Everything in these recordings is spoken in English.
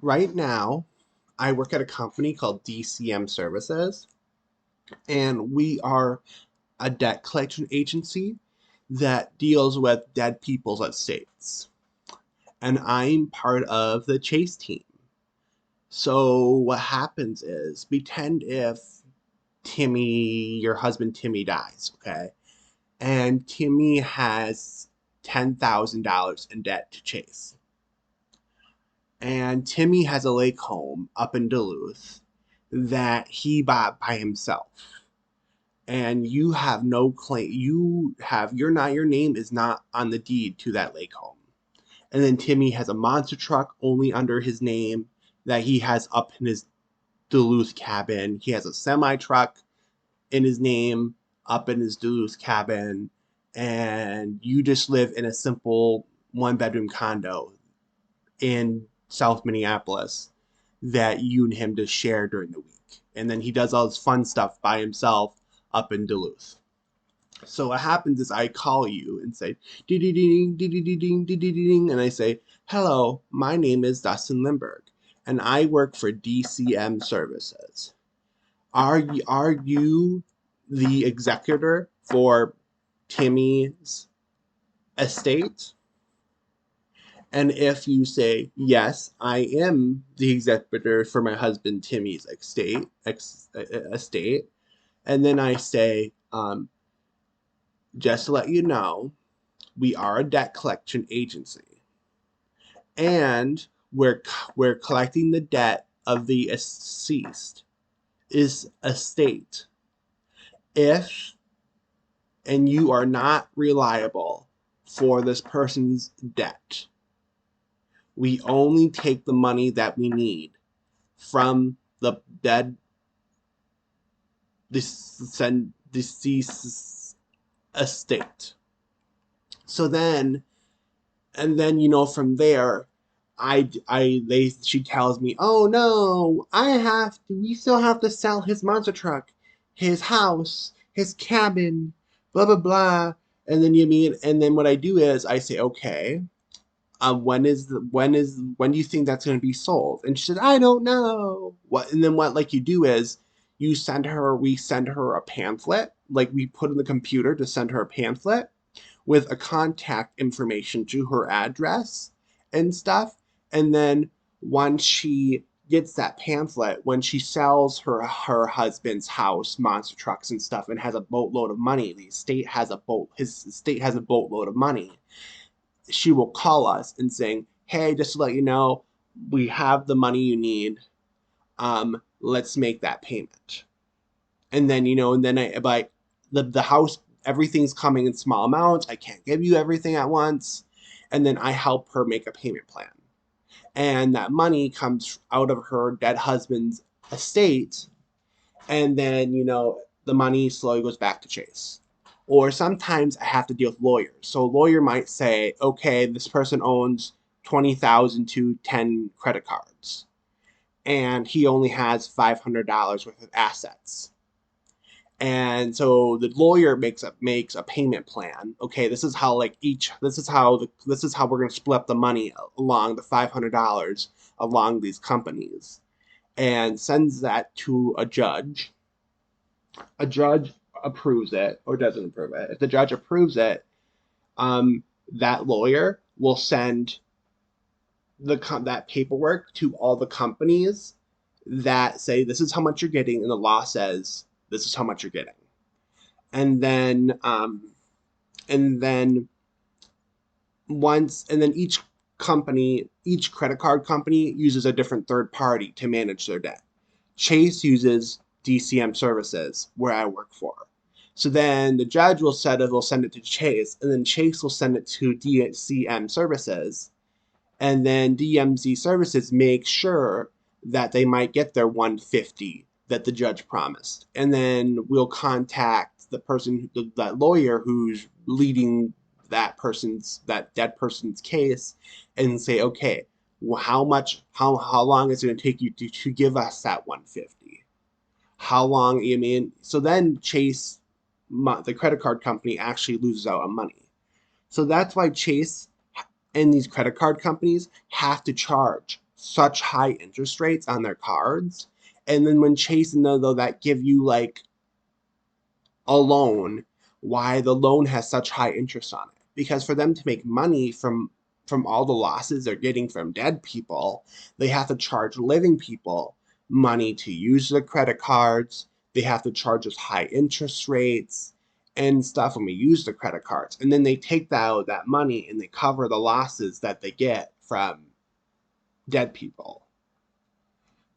Right now, I work at a company called DCM Services, and we are a debt collection agency that deals with dead people's estates. And I'm part of the Chase team. So what happens is, pretend if your husband Timmy dies, okay? And Timmy has $10,000 in debt to Chase. And Timmy has a lake home up in Duluth that he bought by himself. And you have no claim. Your name is not on the deed to that lake home. And then Timmy has a monster truck only under his name that he has up in his Duluth cabin. He has a semi truck in his name up in his Duluth cabin. And you just live in a simple 1 bedroom condo in South Minneapolis that you and him just share during the week. And then he does all his fun stuff by himself up in Duluth. So what happens is I call you and say, ding, ding, ding, ding, ding, ding, ding, ding, ding, and I say, hello, my name is Dustin Lindberg, and I work for DCM Services. Are you the executor for Timmy's estate? And if you say, yes, I am the executor for my husband Timmy's estate, and then I say, just to let you know, we are a debt collection agency, and we're collecting the debt of the deceased is estate. If and you are not reliable for this person's debt, we only take the money that we need from the dead deceased estate. So then, and then from there, she tells me, oh no, we still have to sell his monster truck, his house, his cabin, blah blah blah. And then what I do is I say, okay, when do you think that's going to be sold? And she said, I don't know. And then what like you do is we send her a pamphlet, like we put in the computer to send her a pamphlet with a contact information to her address and stuff. And then once she gets that pamphlet, when she sells her husband's house, monster trucks and stuff, and has a boatload of money, his estate has a boatload of money, she will call us and saying, hey, just to let you know, we have the money you need. Let's make that payment. And then, and then I like the house, everything's coming in small amounts. I can't give you everything at once. And then I help her make a payment plan. And that money comes out of her dead husband's estate. And then, the money slowly goes back to Chase. Or sometimes I have to deal with lawyers. So a lawyer might say, okay, this person owns 20,000 to 10 credit cards, and he only has $500 worth of assets. And so the lawyer makes a payment plan. Okay, this is how we're going to split up the money along the $500 along these companies, and sends that to a judge. A judge approves it or doesn't approve it. If the judge approves it, that lawyer will send that paperwork to all the companies that say this is how much you're getting, and the law says this is how much you're getting. And then and then each credit card company uses a different third party to manage their debt. Chase uses DCM Services, where I work for. So then the judge will send it to Chase, and then Chase will send it to DCM Services, and then DMZ Services makes sure that they might get their 150 that the judge promised. And then we'll contact that lawyer who's leading that dead person's case, and say, okay, well, how long is it going to take you to give us that 150? How long, so then Chase, the credit card company, actually loses out on money. So that's why Chase and these credit card companies have to charge such high interest rates on their cards. And then when Chase and though that give you like a loan, why the loan has such high interest on it. Because for them to make money from all the losses they're getting from dead people, they have to charge living people money to use the credit cards. They have to charge us high interest rates and stuff when we use the credit cards. And then they take that money and they cover the losses that they get from dead people.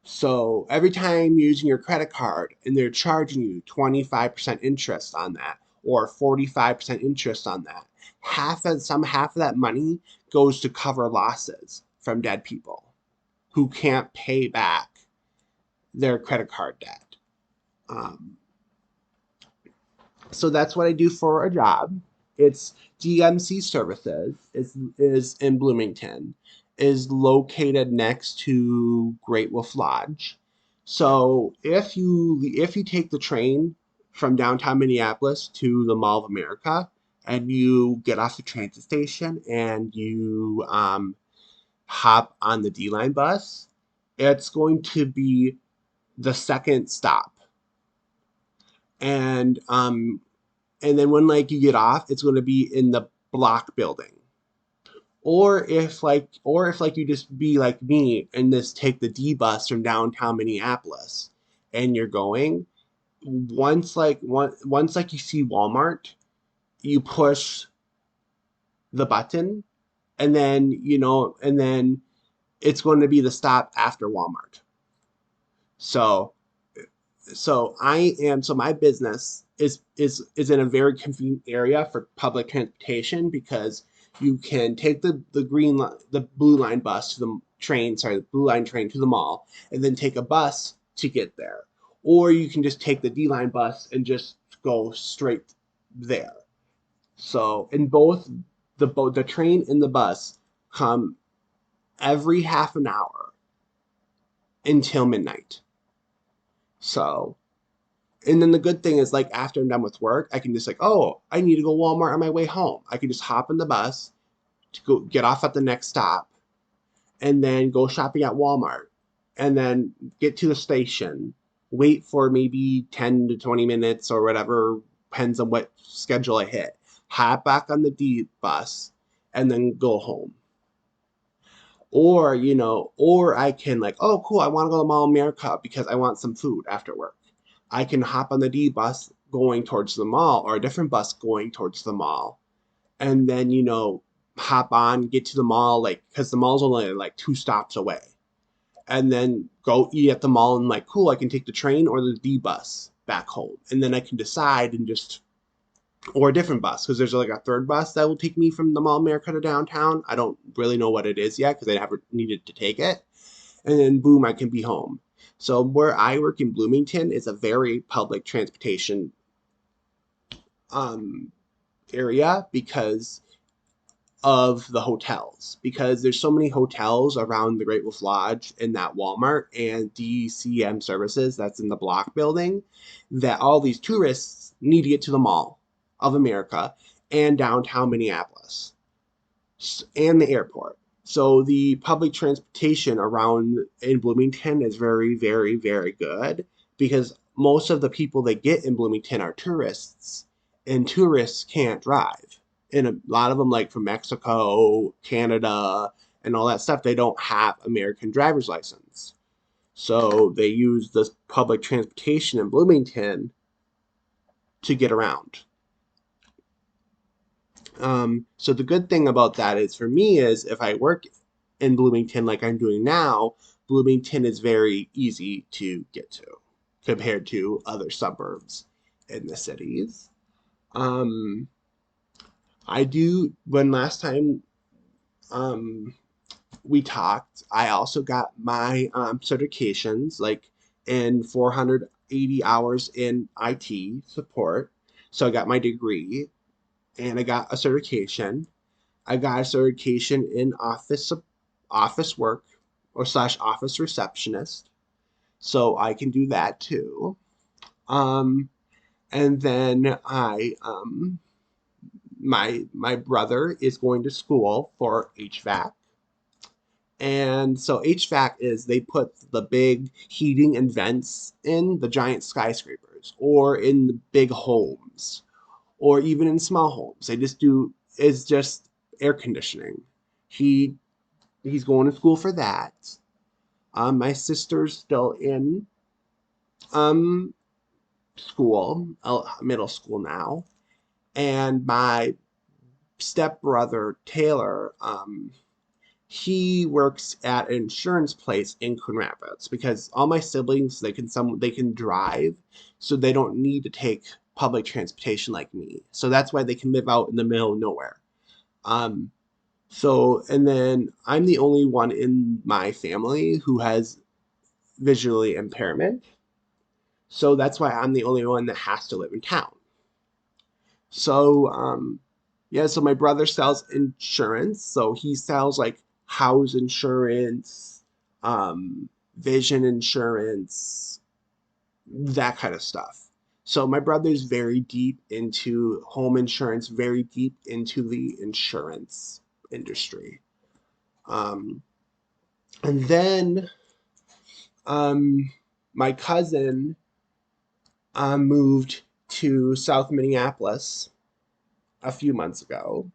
So every time you're using your credit card and they're charging you 25% interest on that or 45% interest on that, half of that money goes to cover losses from dead people who can't pay back their credit card debt. Um, so that's what I do for a job. It's DMC Services is in Bloomington, is located next to Great Wolf Lodge. So if you take the train from downtown Minneapolis to the Mall of America and you get off the transit station and you hop on the D line bus, it's going to be the second stop. And and then when like you get off, it's going to be in the block building. Or if you just be like me and just take the D bus from downtown Minneapolis and you're going, once like you see Walmart, you push the button and then it's going to be the stop after Walmart. So so my business is in a very convenient area for public transportation because you can take the blue line bus to the train, sorry, the blue line train to the mall, and then take a bus to get there. Or you can just take the D line bus and just go straight there. So in both the train and the bus come every half an hour until midnight. So and then the good thing is like after I'm done with work, I can just like, oh, I need to go Walmart on my way home. I can just hop in the bus to go get off at the next stop and then go shopping at Walmart and then get to the station, wait for maybe 10 to 20 minutes or whatever, depends on what schedule I hit. Hop back on the D bus and then go home. Or I can like, oh, cool, I want to go to Mall of America because I want some food after work. I can hop on the D bus going towards the mall or a different bus going towards the mall. And then, hop on, get to the mall, like, because the mall's only like 2 stops away. And then go eat at the mall and, like, cool, I can take the train or the D bus back home. And then I can decide and just, or a different bus, because there's like a third bus that will take me from the Mall of America to downtown. I don't really know what it is yet because I never needed to take it. And then boom, I can be home. So where I work in Bloomington is a very public transportation um, area because of the hotels. Because there's so many hotels around the Great Wolf Lodge and that Walmart and DCM Services that's in the block building that all these tourists need to get to the Mall of America and downtown Minneapolis and the airport. So the public transportation around in Bloomington is very, very, very good because most of the people that get in Bloomington are tourists, and tourists can't drive. And a lot of them, like from Mexico, Canada, and all that stuff, they don't have American driver's license. So they use this public transportation in Bloomington to get around. So the good thing about that is for me is if I work in Bloomington like I'm doing now, Bloomington is very easy to get to compared to other suburbs in the cities. Um, I do, when last time um, we talked, I also got my certifications like in 480 hours in IT support. So I got my degree and I got a certification. I got a certification in office work or slash office receptionist, so I can do that too. Um, and then my brother is going to school for HVAC, And so HVAC is they put the big heating and vents in the giant skyscrapers or in the big homes or even in small homes. They just do is just air conditioning. He he's going to school for that. My sister's still in um school, middle school now, and my stepbrother Taylor, he works at an insurance place in Coon Rapids because all my siblings they can drive, so they don't need to take public transportation like me. So that's why they can live out in the middle of nowhere. Um, and then I'm the only one in my family who has visually impairment. So that's why I'm the only one that has to live in town. So, yeah, so my brother sells insurance. So he sells like house insurance, vision insurance, that kind of stuff. So my brother's very deep into home insurance, very deep into the insurance industry. Um, and then um, my cousin moved to South Minneapolis a few months ago.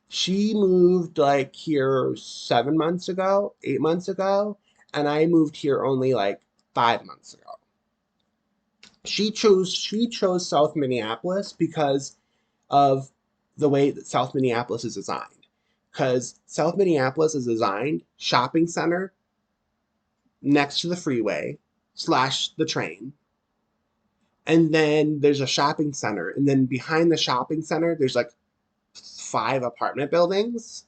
She moved like here 7 months ago, 8 months ago, and I moved here only like 5 months ago. She chose South Minneapolis because of the way that South Minneapolis is designed. Because South Minneapolis is designed shopping center next to the freeway slash the train. And then there's a shopping center. And then behind the shopping center, there's like 5 apartment buildings.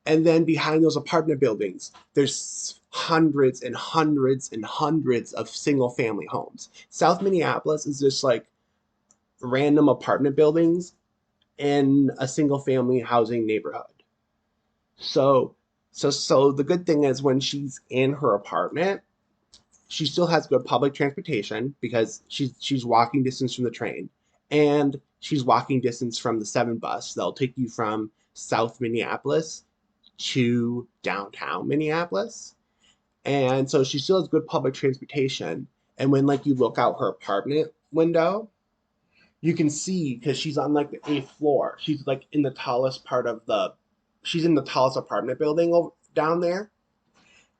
And then behind those apartment buildings, there's hundreds and hundreds and hundreds of single family homes. South Minneapolis is just like random apartment buildings in a single family housing neighborhood. So, so the good thing is when she's in her apartment, she still has good public transportation because she's walking distance from the train and she's walking distance from the 7 bus that'll take you from South Minneapolis to downtown Minneapolis. And so she still has good public transportation. And when like you look out her apartment window, you can see because she's on like the 8th floor. She's in the tallest apartment building over, down there,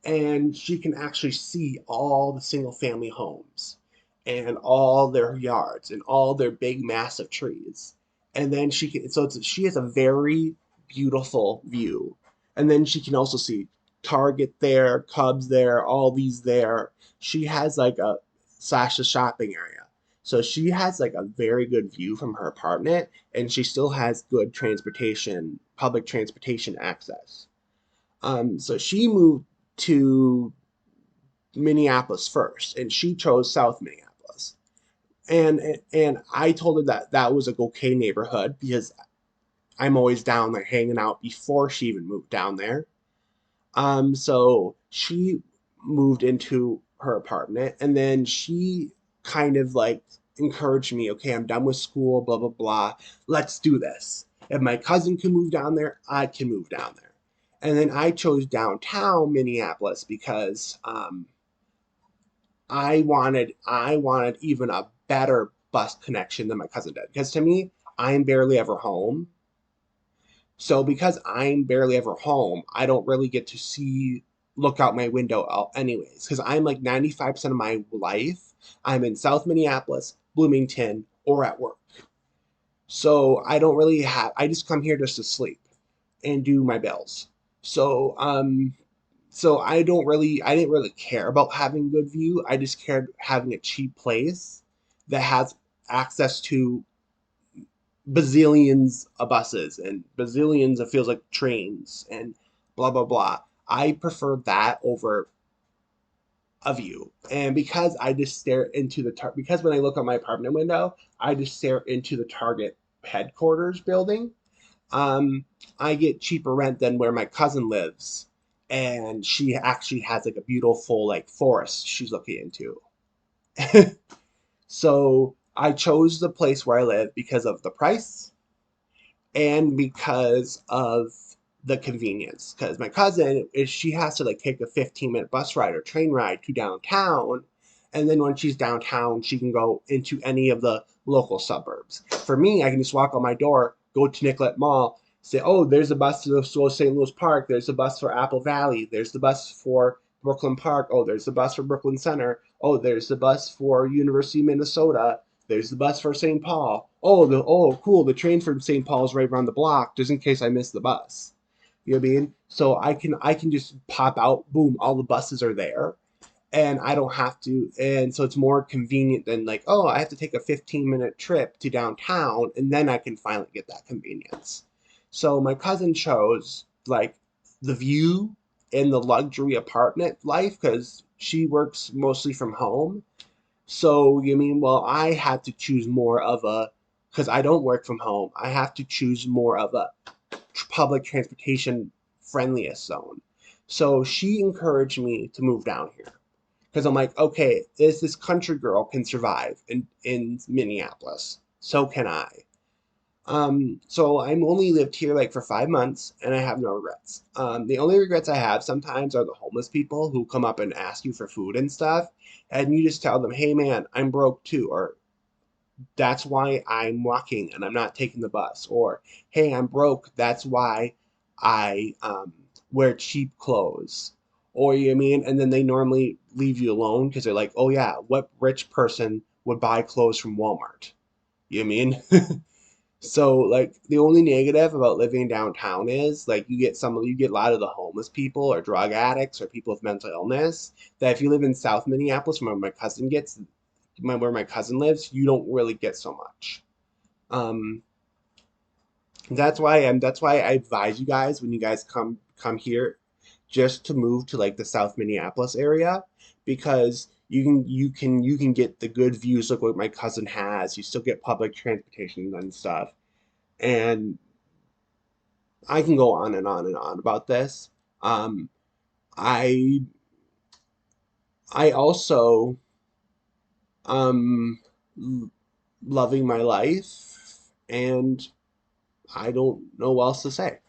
and she can actually see all the single family homes and all their yards and all their big massive trees. And then she has a very beautiful view. And then she can also see Target there, Cubs there, all these there. She has like a slash a shopping area. So she has like a very good view from her apartment, and she still has good transportation, public transportation access. So she moved to Minneapolis first, and she chose South Minneapolis. And I told her that that was a okay neighborhood because I'm always down there hanging out before she even moved down there. So she moved into her apartment, and then she kind of like encouraged me, okay, I'm done with school, blah blah blah. Let's do this. If my cousin can move down there, I can move down there. And then I chose downtown Minneapolis because I wanted even a better bus connection than my cousin did. Because to me, I'm barely ever home. So because I'm barely ever home, I don't really get to look out my window out anyways. Because I'm like 95% of my life, I'm in South Minneapolis, Bloomington, or at work. So I just come here just to sleep and do my bills. So I didn't really care about having good view. I just cared having a cheap place that has access to bazillions of buses and bazillions of feels like trains and blah blah blah. I prefer that over a view. And because I just stare into because when I look out my apartment window, I just stare into the Target headquarters building. um, I get cheaper rent than where my cousin lives, and she actually has like a beautiful like forest she's looking into. So I chose the place where I live because of the price and because of the convenience because my cousin is she has to like take a 15-minute bus ride or train ride to downtown, and then when she's downtown she can go into any of the local suburbs. For me, I can just walk out my door, go to Nicollet Mall, say, oh, there's a bus to the St. Louis Park, there's a bus for Apple Valley, there's the bus for Brooklyn Park, oh, there's the bus for Brooklyn Center, oh, there's the bus for University of Minnesota, there's the bus for St. Paul. Oh, cool. The train from St. Paul's right around the block, just in case I miss the bus. You know what I mean? So I can just pop out. Boom! All the buses are there, and I don't have to. And so it's more convenient than like, oh, I have to take a 15-minute trip to downtown, and then I can finally get that convenience. So my cousin chose like the view and the luxury apartment life because she works mostly from home, so you mean, well, I had to choose more of a, because I don't work from home, I have to choose more of a public transportation friendliest zone. So she encouraged me to move down here because I'm like, okay, this country girl can survive in Minneapolis. So can I. So I'm only lived here like for 5 months and I have no regrets. The only regrets I have sometimes are the homeless people who come up and ask you for food and stuff, and you just tell them, hey man, I'm broke too, or that's why I'm walking and I'm not taking the bus, or hey, I'm broke, that's why I wear cheap clothes. Or you know what I mean? And then they normally leave you alone because they're like, oh yeah, what rich person would buy clothes from Walmart? You know what I mean? So like the only negative about living downtown is like you get a lot of the homeless people or drug addicts or people with mental illness that if you live in South Minneapolis where my cousin lives, you don't really get so much. Um, that's why I advise you guys when you guys come here just to move to like the South Minneapolis area because you can get the good views like what my cousin has. You still get public transportation and stuff. And I can go on and on and on about this. Um, I I also um loving my life, and I don't know what else to say.